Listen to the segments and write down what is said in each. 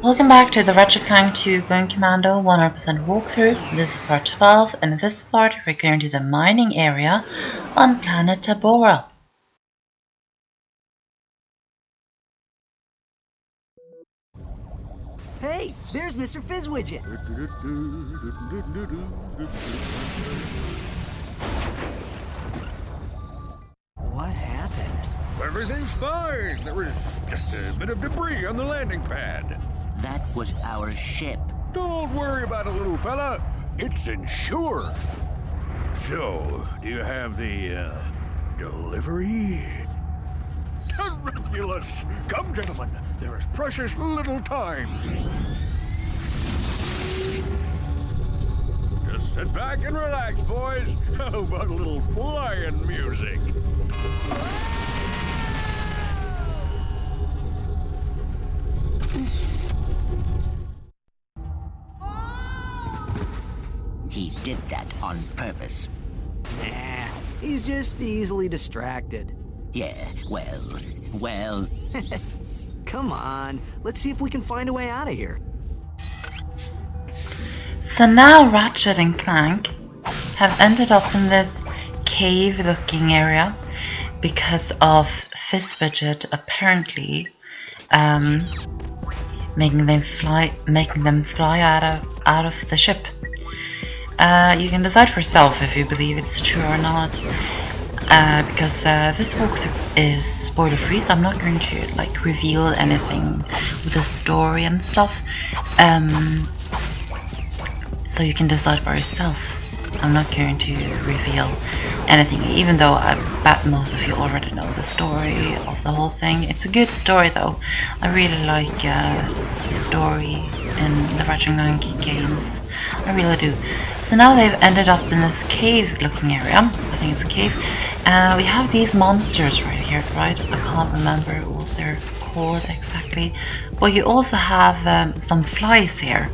Welcome back to the Ratchet Clank 2 Going Commando 100% walkthrough. This is part 12, and in this part we're going to the mining area on planet Tabora. Hey, there's Mr. Fizzwidget. What happened? Everything's fine. There was just a bit of debris on the landing pad. That was our ship. Don't worry about it, little fella. It's insured. So, do you have the, delivery? Ridiculous! Come, gentlemen. There is precious little time. Just sit back and relax, boys. How about a little flying music? He did that on purpose. Nah, he's just easily distracted. Yeah, well. Come on, let's see if we can find a way out of here. So now Ratchet and Clank have ended up in this cave-looking area because of Fizzwidget apparently making them fly out of the ship. You can decide for yourself if you believe it's true or not, because this walkthrough is spoiler free, so I'm not going to like reveal anything with the story and stuff. So you can decide by yourself. I'm not going to reveal anything, even though I bet most of you already know the story of the whole thing. It's a good story though. I really like the story in the Ratchet and Clank games. I really do. So now they've ended up in this cave looking area. I think it's a cave. We have these monsters right here, right? I can't remember what they're called exactly. But you also have some flies here.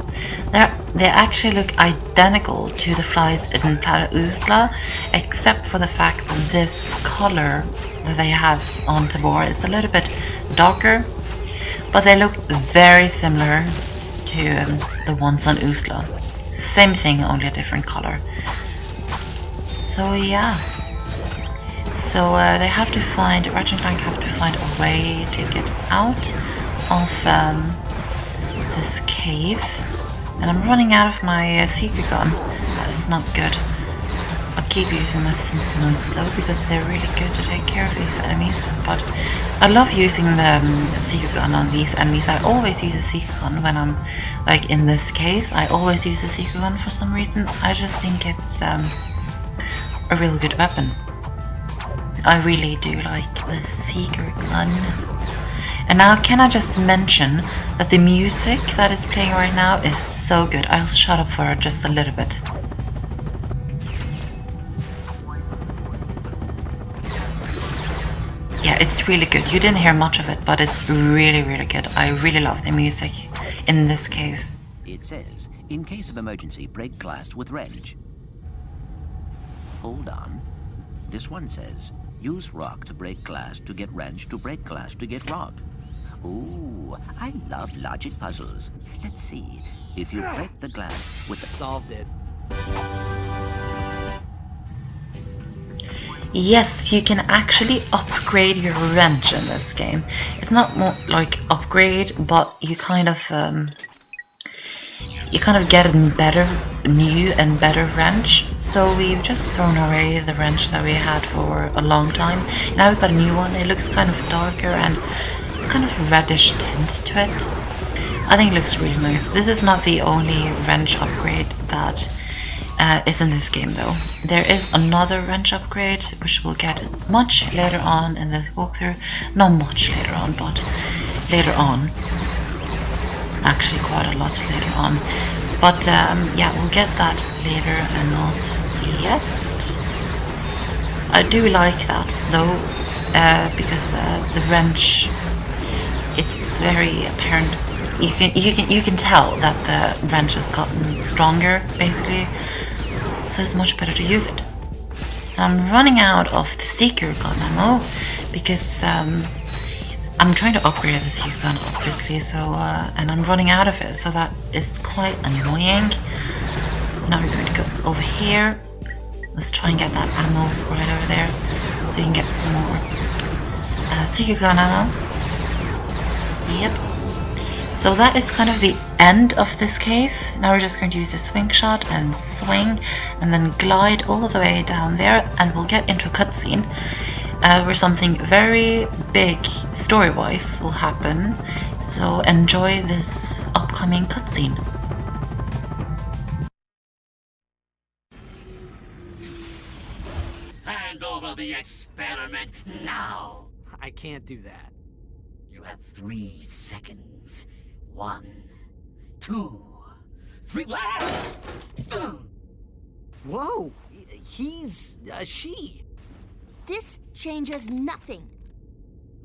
They actually look identical to the flies in Planet Usla, except for the fact that this color that they have on Tabora is a little bit darker, but they look very similar to the ones on Usla. Same thing, only a different color. So yeah. So they have to find, Ratchet and Clank have to find a way to get out of this cave. And I'm running out of my seeker gun. That is not good. I'll keep using my sentinels though, because they're really good to take care of these enemies. But I love using the seeker gun on these enemies. I always use a seeker gun when I'm like in this cave. I always use a seeker gun for some reason. I just think it's a really good weapon. I really do like the seeker gun. And now can I just mention that the music that is playing right now is so good. I'll shut up for just a little bit. Yeah, it's really good. You didn't hear much of it, but it's really, really good. I really love the music in this cave. It says, in case of emergency, break glass with wrench. Hold on. This one says, use rock to break glass to get wrench to break glass to get rock. Ooh, I love logic puzzles. Let's see. If you break the glass with the... Solved it. Yes, you can actually upgrade your wrench in this game. It's not more like upgrade, but you kind of get a better, new and better wrench. So we've just thrown away the wrench that we had for a long time. Now we've got a new one. It looks kind of darker and it's kind of a reddish tint to it. I think it looks really nice. This is not the only wrench upgrade that is in this game though. There is another wrench upgrade which we'll get much later on in this walkthrough. Not much later on, but later on. Actually quite a lot later on. But yeah, we'll get that later and not yet. I do like that though, because the wrench, it's very apparent. You can tell that the wrench has gotten stronger basically, so it's much better to use it. And I'm running out of the seeker gun ammo because I'm trying to upgrade this heat gun, obviously, so and I'm running out of it, so that is quite annoying. Now we're going to go over here. Let's try and get that ammo right over there, so we can get some more heat gun ammo. Yep. So that is kind of the end of this cave. Now we're just going to use a swing shot and swing, and then glide all the way down there, and we'll get into a cutscene. Where something very big story-wise will happen, so enjoy this upcoming cutscene. Hand over the experiment now. I can't do that. You have 3 seconds. 1, 2, 3. Whoa! He's she. This changes nothing.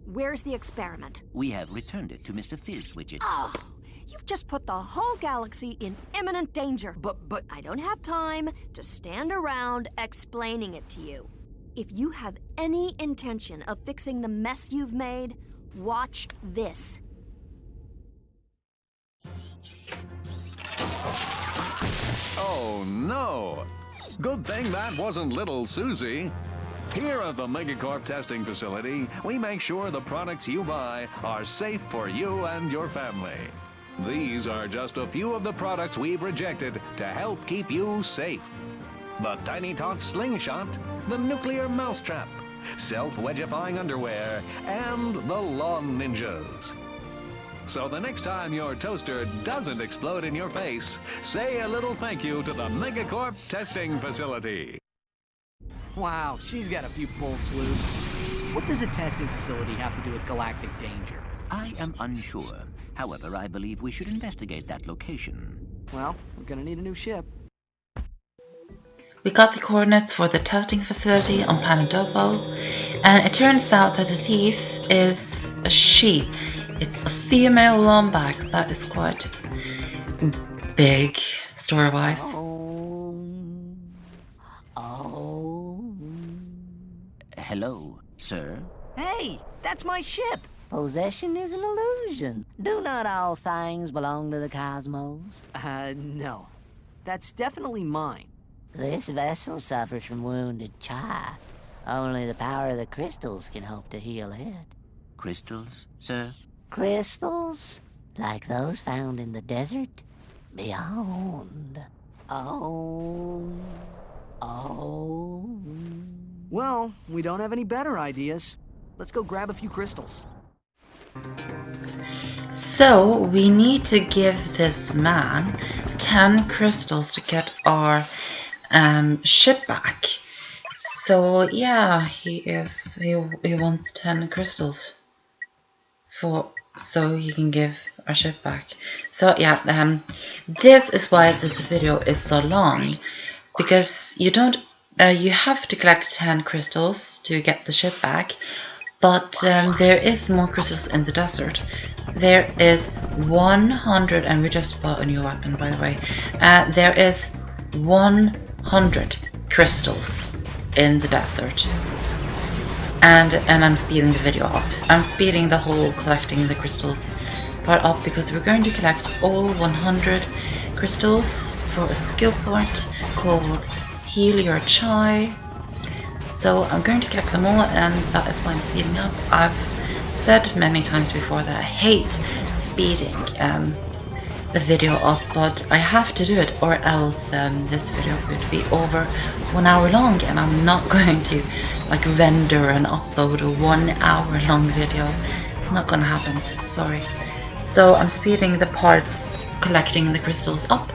Where's the experiment? We have returned it to Mr. Fizzwidget. Oh, you've just put the whole galaxy in imminent danger. But I don't have time to stand around explaining it to you. If you have any intention of fixing the mess you've made, watch this. Oh no! Good thing that wasn't little Susie. Here at the Megacorp testing facility, we make sure the products you buy are safe for you and your family. These are just a few of the products we've rejected to help keep you safe. The Tiny Tot Slingshot, the Nuclear Mousetrap, Self-Wedgifying Underwear, and the Lawn Ninjas. So the next time your toaster doesn't explode in your face, say a little thank you to the Megacorp testing facility. Wow, she's got a few bolts loose. What does a testing facility have to do with galactic danger? I am unsure. However, I believe we should investigate that location. Well, we're gonna need a new ship. We got the coordinates for the testing facility on planet Tabora, and it turns out that the thief is a she. It's a female Lombax. That is quite big, story-wise. Hello, sir? Hey, that's my ship! Possession is an illusion. Do not all things belong to the cosmos? No. That's definitely mine. This vessel suffers from wounded char. Only the power of the crystals can hope to heal it. Crystals, sir? Crystals? Like those found in the desert? Beyond. Oh. Well, we don't have any better ideas. Let's go grab a few crystals. So we need to give this man 10 crystals to get our ship back. So yeah, he wants 10 crystals so he can give our ship back. So yeah, this is why this video is so long, because you have to collect 10 crystals to get the ship back. But there is more crystals in the desert. There is 100, and we just bought a new weapon, by the way. There is 100 crystals in the desert. And I'm speeding the video up. I'm speeding the whole collecting the crystals part up, because we're going to collect all 100 crystals for a skill point called Heal Your Chai. So I'm going to collect them all, and that is why I'm speeding up. I've said many times before that I hate speeding the video up, but I have to do it, or else this video would be over 1 hour long, and I'm not going to like render and upload a 1 hour long video. It's not gonna happen, sorry. So I'm speeding the parts collecting the crystals up,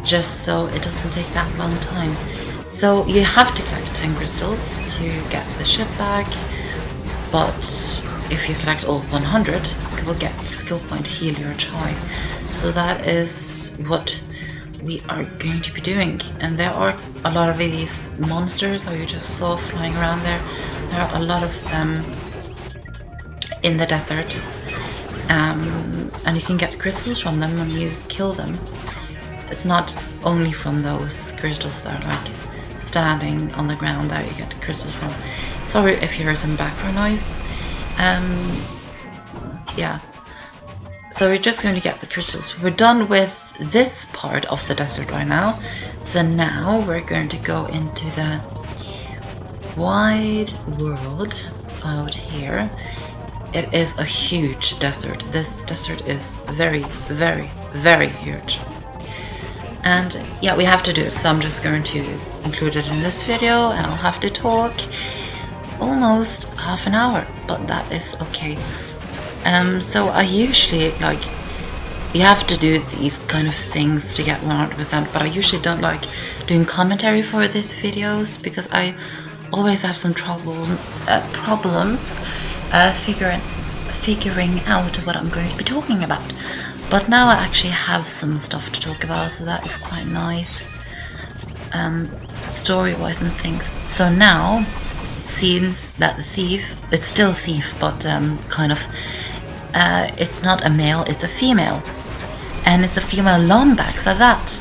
just so it doesn't take that long time. So you have to collect 10 crystals to get the ship back, but if you collect all 100, you will get the skill point Heal Your Chai. So that is what we are going to be doing. And there are a lot of these monsters that you just saw flying around there. There are a lot of them in the desert, and you can get crystals from them when you kill them. It's not only from those crystals that are like standing on the ground that you get crystals from. Sorry if you hear some background noise. yeah. So we're just going to get the crystals. We're done with this part of the desert right now. So now we're going to go into the wide world out here. It is a huge desert. This desert is very, very, very huge. And yeah, we have to do it. So I'm just going to include it in this video, and I'll have to talk almost half an hour, but that is okay. So I usually, like, you have to do these kind of things to get 100%, but I usually don't like doing commentary for these videos because I always have some problems figuring out what I'm going to be talking about. But now I actually have some stuff to talk about, so that is quite nice, story-wise and things. So now it seems that the thief, it's still a thief, but kind of, it's not a male, it's a female. And it's a female Lombax at that.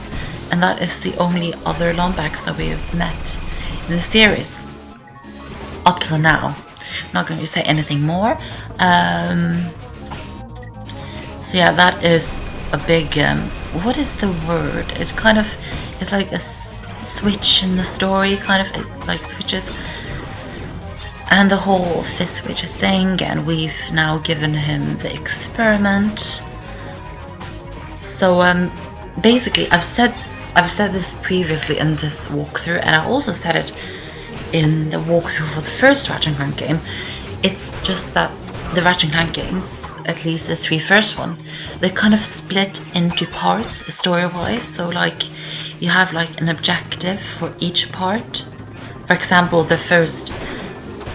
And that is the only other Lombax that we have met in the series. Up till now. I'm not going to say anything more. So yeah, that is a big, what is the word? It's kind of, it's like a switch in the story, kind of, it like switches. And the whole Fizzwidget thing, and we've now given him the experiment. So basically, I've said this previously in this walkthrough, and I also said it in the walkthrough for the first Ratchet and Clank game. It's just that the Ratchet and Clank games, at least the 3 first one, they kind of split into parts story-wise. So like, you have like an objective for each part. For example, the first.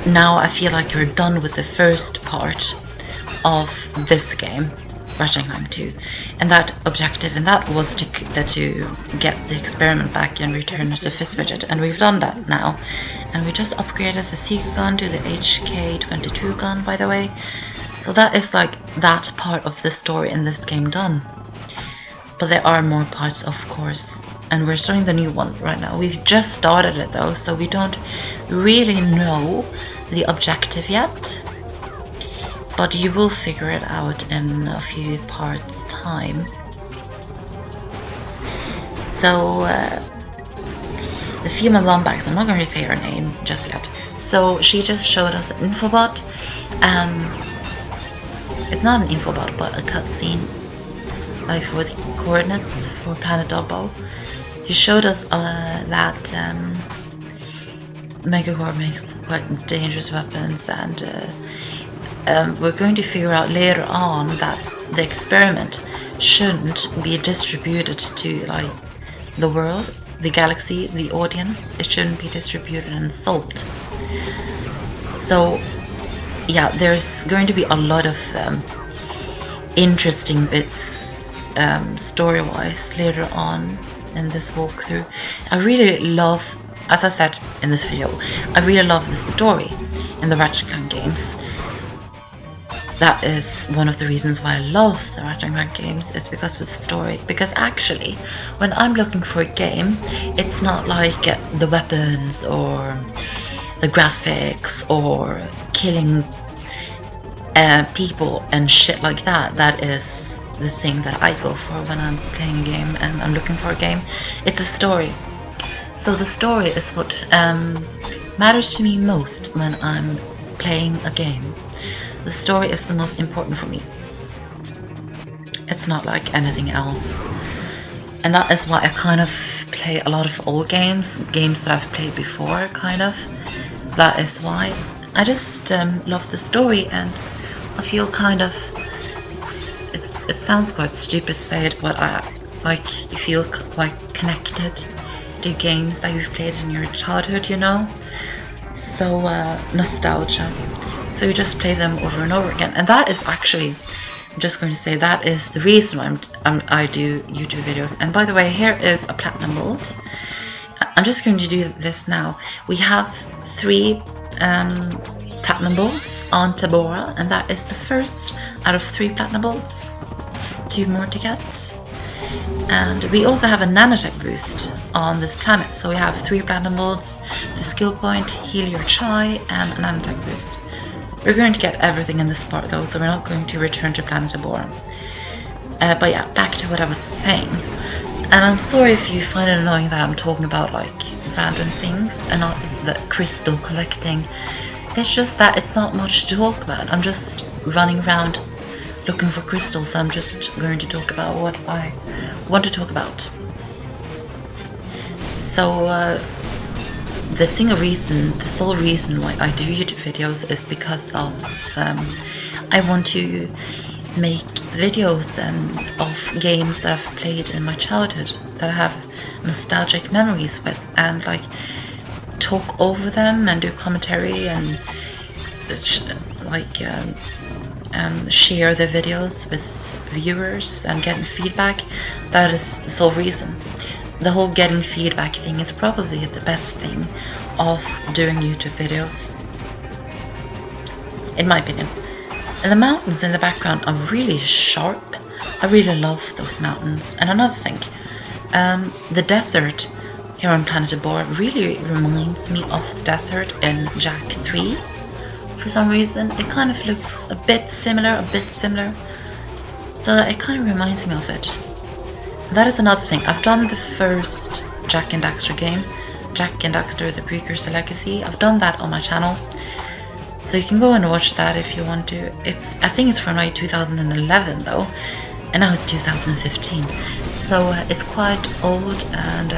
Now I feel like you're done with the first part of this game, Ratchet and Clank 2, and that objective and that was to get the experiment back and return it to Fizzwidget, and we've done that now. And we just upgraded the Seeker gun to the HK-22 gun, by the way. So that is like that part of the story in this game done. But there are more parts, of course, and we're starting the new one right now. We've just started it though, so we don't really know the objective yet. But you will figure it out in a few parts time. So the female Lombax, I'm not going to say her name just yet. So she just showed us an infobot. It's not an infobot, but a cutscene, like for the coordinates for Planet Dobbo. He showed us that Megacorp makes quite dangerous weapons, and we're going to figure out later on that the experiment shouldn't be distributed to like the world, the galaxy, the audience. It shouldn't be distributed and sold. So yeah, there's going to be a lot of interesting bits story-wise later on in this walkthrough. I really love, as I said in this video, I really love the story in the Ratchet Clank games. That is one of the reasons why I love the Ratchet Clank games, is because of the story. Because actually, when I'm looking for a game, it's not like the weapons or the graphics or killing people and shit like that. That is the thing that I go for when I'm playing a game and I'm looking for a game. It's a story. So the story is what matters to me most when I'm playing a game. The story is the most important for me. It's not like anything else. And that is why I kind of play a lot of old games that I've played before, kind of. That is why. I just love the story, and I feel kind of, it sounds quite stupid to say it, but I like, you feel quite connected to games that you've played in your childhood, you know? So nostalgia. So you just play them over and over again, and that is actually, I'm just going to say, that is the reason why I do YouTube videos. And by the way, here is a platinum mold. I'm just going to do this now. We have 3 platinum bolts on Tabora, and that is the first out of 3 platinum bolts. 2 more to get. And we also have a Nanotech Boost on this planet, so we have 3 platinum bolts, the skill point, heal your chai, and a Nanotech Boost. We're going to get everything in this part though, so we're not going to return to planet Tabora. But yeah, back to what I was saying. And I'm sorry if you find it annoying that I'm talking about like random things and not the crystal collecting. It's just that it's not much to talk about. I'm just running around looking for crystals. I'm just going to talk about what I want to talk about. So the sole reason why I do YouTube videos is because of I want to make videos of games that I've played in my childhood that I have nostalgic memories with, and like talk over them and do commentary and share the videos with viewers and getting feedback. That is the sole reason. The whole getting feedback thing is probably the best thing of doing YouTube videos, in my opinion. And the mountains in the background are really sharp. I really love those mountains. And another thing, the desert here on planet Tabora really reminds me of the desert in Jak 3. For some reason, it kind of looks a bit similar. So it kind of reminds me of it. That is another thing. I've done the first Jak and Daxter game, Jak and Daxter: The Precursor Legacy. I've done that on my channel, so you can go and watch that if you want to. I think it's from like 2011 though, and now it's 2015, so it's quite old, and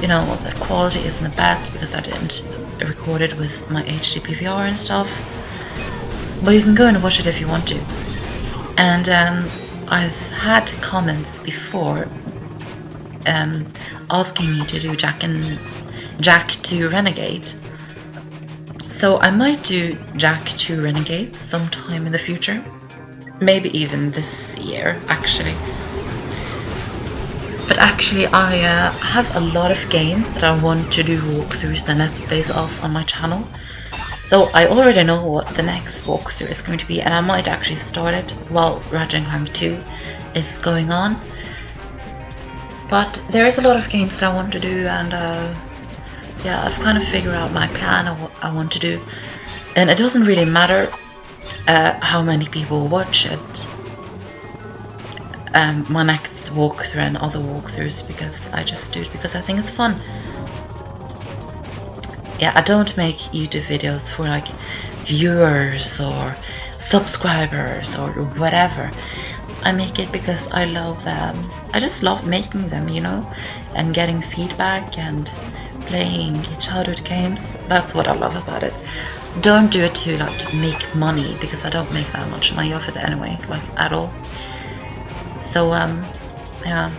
you know, the quality isn't the best because I didn't record it with my HD PVR and stuff. But you can go and watch it if you want to. And I've had comments before asking me to do Jak 2 Renegade. So I might do Jak 2 Renegade sometime in the future. Maybe even this year, actually. But actually I have a lot of games that I want to do walkthroughs and let's plays of on my channel. So I already know what the next walkthrough is going to be, and I might actually start it while Ratchet and Clank 2 is going on. But there is a lot of games that I want to do, and yeah, I've kind of figured out my plan of what I want to do. And it doesn't really matter how many people watch it, my next walkthrough and other walkthroughs, because I just do it because I think it's fun. Yeah, I don't make YouTube videos for like viewers or subscribers or whatever. I make it because I love them. I just love making them, you know, and getting feedback and playing childhood games. That's what I love about it. Don't do it to like make money, because I don't make that much money off it anyway, like at all. So yeah.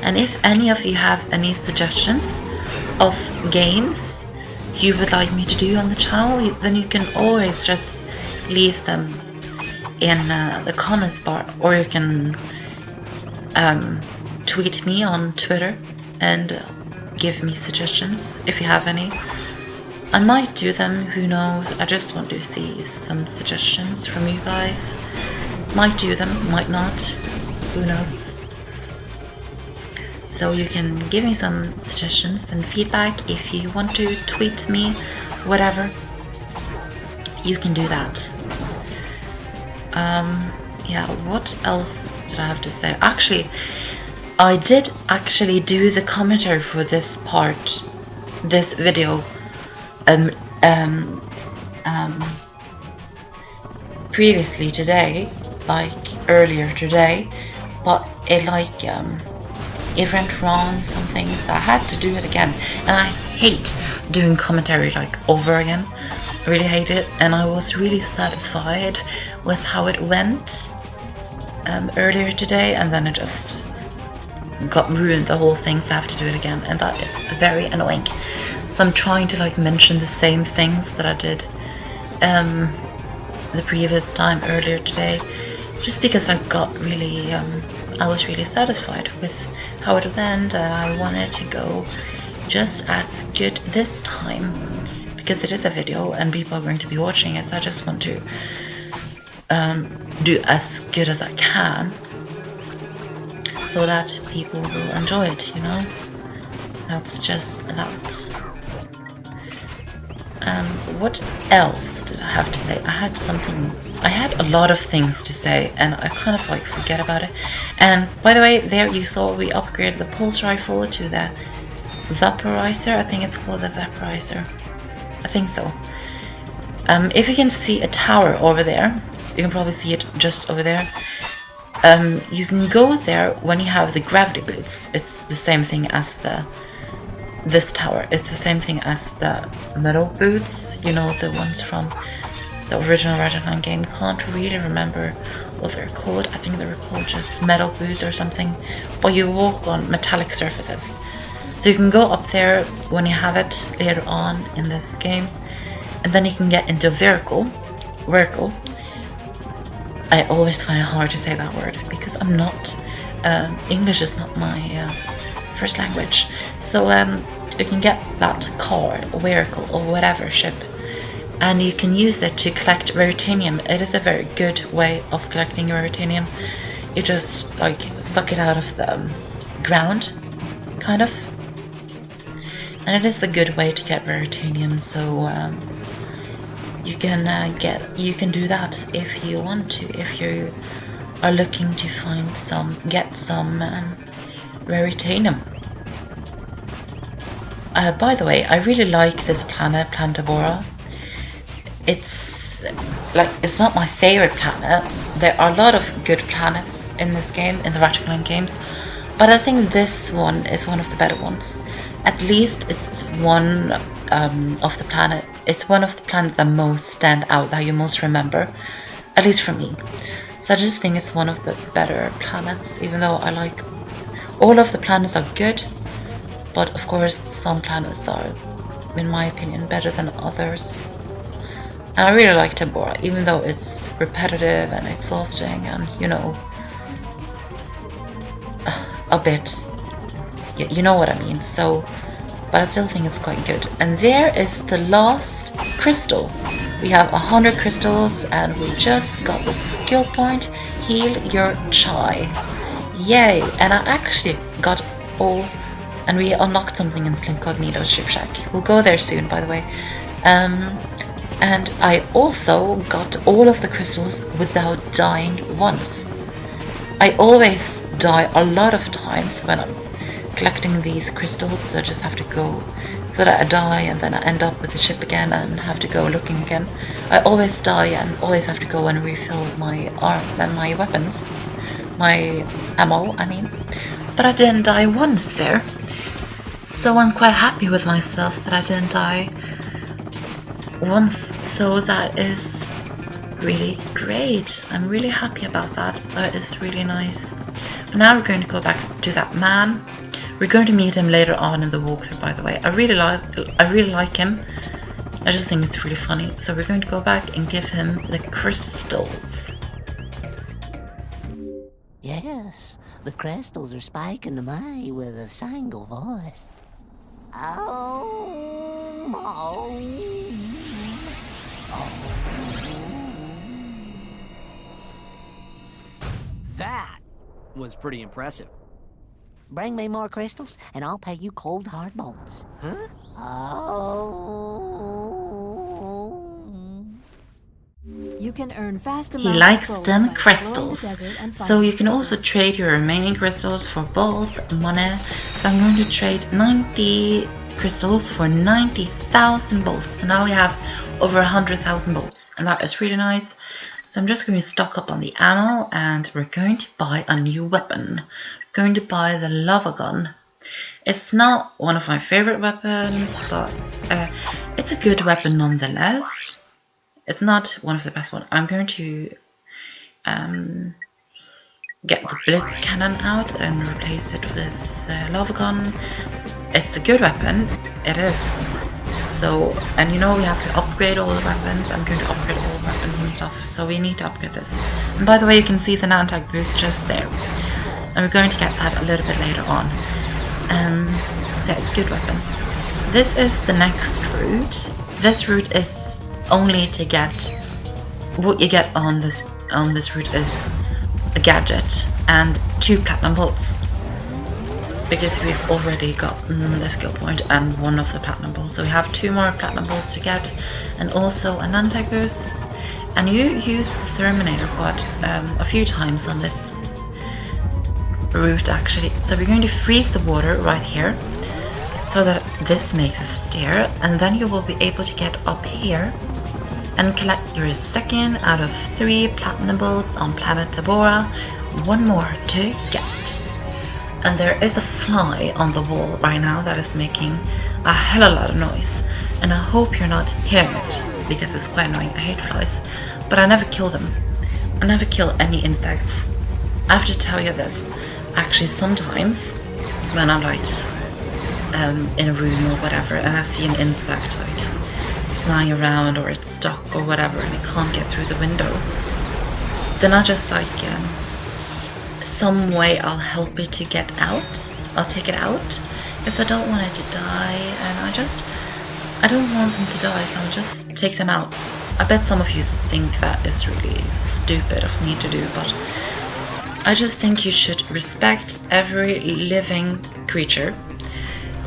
And if any of you have any suggestions of games you would like me to do on the channel, then you can always just leave them in the comments bar, or you can tweet me on Twitter and give me suggestions if you have any. I might do them, who knows. I just want to see some suggestions from you guys. Might do them, might not, who knows. So you can give me some suggestions and feedback. If you want to tweet me, whatever, you can do that. Yeah, what else did I have to say? Actually, I did actually do the commentary for this part, this video, previously today, like earlier today, but it like it went wrong, something, so I had to do it again. And I hate doing commentary like over again. I really hate it, and I was really satisfied with how it went earlier today, and then it just got ruined, the whole thing, so I have to do it again, and that is very annoying. So I'm trying to like mention the same things that I did the previous time earlier today, just because I got really I was really satisfied with how it went, and I wanted to go just as good this time, because it is a video and people are going to be watching it, so I just want to do as good as I can so that people will enjoy it, you know. That's just that. What else did I have to say? I had a lot of things to say, and I kind of like forget about it. And by the way, there you saw we upgraded the pulse rifle to the vaporizer. I think it's called the vaporizer. I think so. If you can see a tower over there, you can probably see it just over there. You can go there when you have the gravity boots. It's the same thing as this tower. It's the same thing as the metal boots, you know, the ones from the original Ratchet and Clank game. Can't really remember what they're called. I think they were called just metal boots or something. But you walk on metallic surfaces. So you can go up there when you have it later on in this game. And then you can get into a vehicle. I always find it hard to say that word because I'm not, English is not my first language. So you can get that car, vehicle, or whatever ship, and you can use it to collect Veritanium. It is a very good way of collecting Veritanium. You just like suck it out of the ground, kind of, and it is a good way to get Veritanium. So you can do that if you want to, if you are looking to get some Veritanium. By the way, I really like this planet, Tabora. It's not my favorite planet. There are a lot of good planets in this game, in the Ratchet Clank games, but I think this one is one of the better ones. At least it's one of the planet. It's one of the planets that most stand out, that you most remember, at least for me. So I just think it's one of the better planets, even though I like all of the planets are good, but of course some planets are, in my opinion, better than others. And I really like Tabora, even though it's repetitive and exhausting and, you know, a bit, you know what I mean. So, but I still think it's quite good. And there is the last crystal. We have 100 crystals and we just got the skill point, heal your chai. Yay! And I actually got all, and we unlocked something in Slim Cognito's ship shack. We'll go there soon, by the way. And I also got all of the crystals without dying once. I always die a lot of times when I'm collecting these crystals, so I just have to go, so that I die and then I end up with the ship again and have to go looking again. I always die and always have to go and refill my arm and my weapons, my ammo, I mean. But I didn't die once there, so I'm quite happy with myself that I didn't die once, so that is really great. I'm really happy about that. That is really nice. But now we're going to go back to that man. We're going to meet him later on in the walkthrough, by the way. I really like him. I just think it's really funny. So we're going to go back and give him the crystals. Yes, the crystals are speaking to me with a single voice. That was pretty impressive. Bring me more crystals, and I'll pay you cold hard bolts. Huh? Oh. You can earn fast He amounts likes of them bolts by crystals, exploring the desert and so finding you can also crystals. trade your remaining crystals for bolts and money. So I'm going to trade 90 crystals for 90,000 bolts. So now we have over 100,000 bolts, and that is really nice. So I'm just going to stock up on the ammo, and we're going to buy a new weapon. We're going to buy the lava gun. It's not one of my favorite weapons, but it's a good weapon nonetheless. It's not one of the best ones. I'm going to get the blitz cannon out and replace it with the lava gun. It's a good weapon. It is. So, and you know we have to upgrade all the weapons. I'm going to upgrade all the weapons and stuff. So we need to upgrade this. And by the way, you can see the Nanotech Boost just there. And we're going to get that a little bit later on. Yeah, it's a good weapon. This is the next route. This route is only to get, what you get on this route is a gadget and 2 platinum bolts. because we've already gotten the skill point and one of the platinum bolts. So we have 2 more platinum bolts to get, and also a Nanotech Boost. And you use the Terminator quad a few times on this route actually. So we're going to freeze the water right here, so that this makes a stair, and then you will be able to get up here and collect your 2nd out of 3 platinum bolts on planet Tabora. 1 more to get. And there is a fly on the wall right now that is making a hell of a lot of noise, and I hope you're not hearing it because it's quite annoying. I hate flies, but I never kill them. I never kill any insects. I have to tell you this, actually sometimes when I'm like in a room or whatever and I see an insect like flying around or it's stuck or whatever and it can't get through the window, then I just like some way I'll help it to get out. I'll take it out because I don't want it to die, and I don't want them to die, so I'll just take them out. I bet some of you think that is really stupid of me to do, but I just think you should respect every living creature,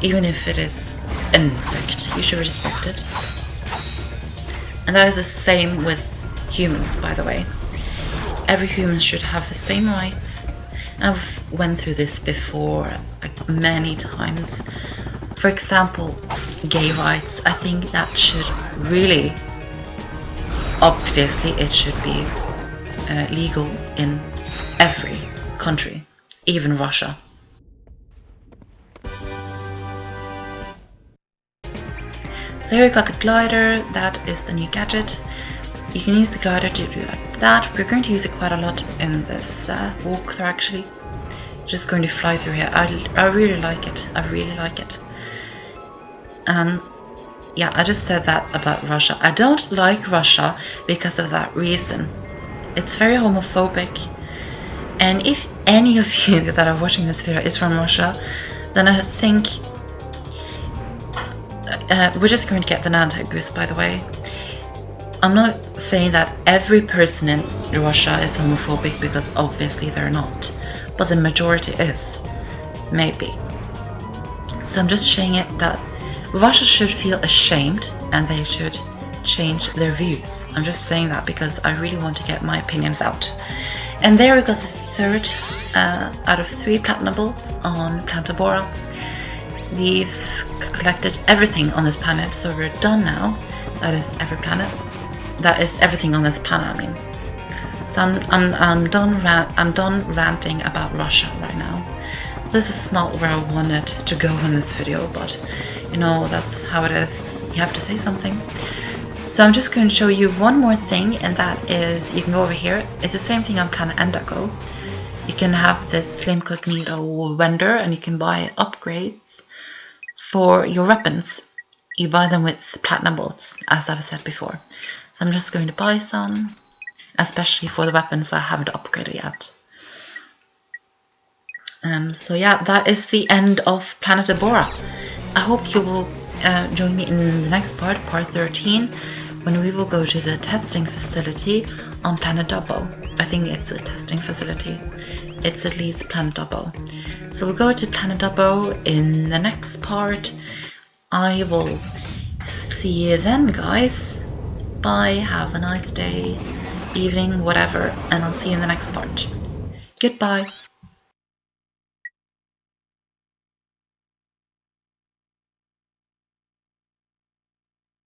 even if it is an insect. You should respect it. And that is the same with humans, by the way. Every human should have the same rights. I've went through this before like, many times. For example, gay rights. I think that should really, obviously it should be legal in every country, even Russia. So here we got the glider. That is the new gadget. You can use the glider to do that. We're going to use it quite a lot in this walkthrough actually. Just going to fly through here. I really like it. I really like it. Yeah, I just said that about Russia. I don't like Russia because of that reason. It's very homophobic. And if any of you that are watching this video is from Russia, then I think we're just going to get the Nanotech Boost, by the way. I'm not saying that every person in Russia is homophobic, because obviously they're not, but the majority is, maybe. So I'm just saying it that Russia should feel ashamed and they should change their views. I'm just saying that because I really want to get my opinions out. And there we got the 3rd out of 3 platinum bolts on planet Tabora. We've collected everything on this planet, so we're done now. That is every planet. That is everything on this planet, I mean. So I'm done ranting about Russia right now. This is not where I wanted to go in this video, but you know, that's how it is. You have to say something. So I'm just going to show you one more thing, and that is, you can go over here. It's the same thing on planet Endaco. You can have this Slim Cognito vendor, and you can buy upgrades for your weapons. You buy them with platinum bolts, as I've said before. So I'm just going to buy some, especially for the weapons I haven't upgraded yet. So yeah, that is the end of Planet Tabora. I hope you will join me in the next part, part 13, when we will go to the testing facility on Planet Dubbo. I think it's a testing facility. It's at least Planet Dubbo. So we'll go to Planet Dubbo in the next part. I will see you then, guys. Bye, have a nice day, evening, whatever, and I'll see you in the next part. Goodbye.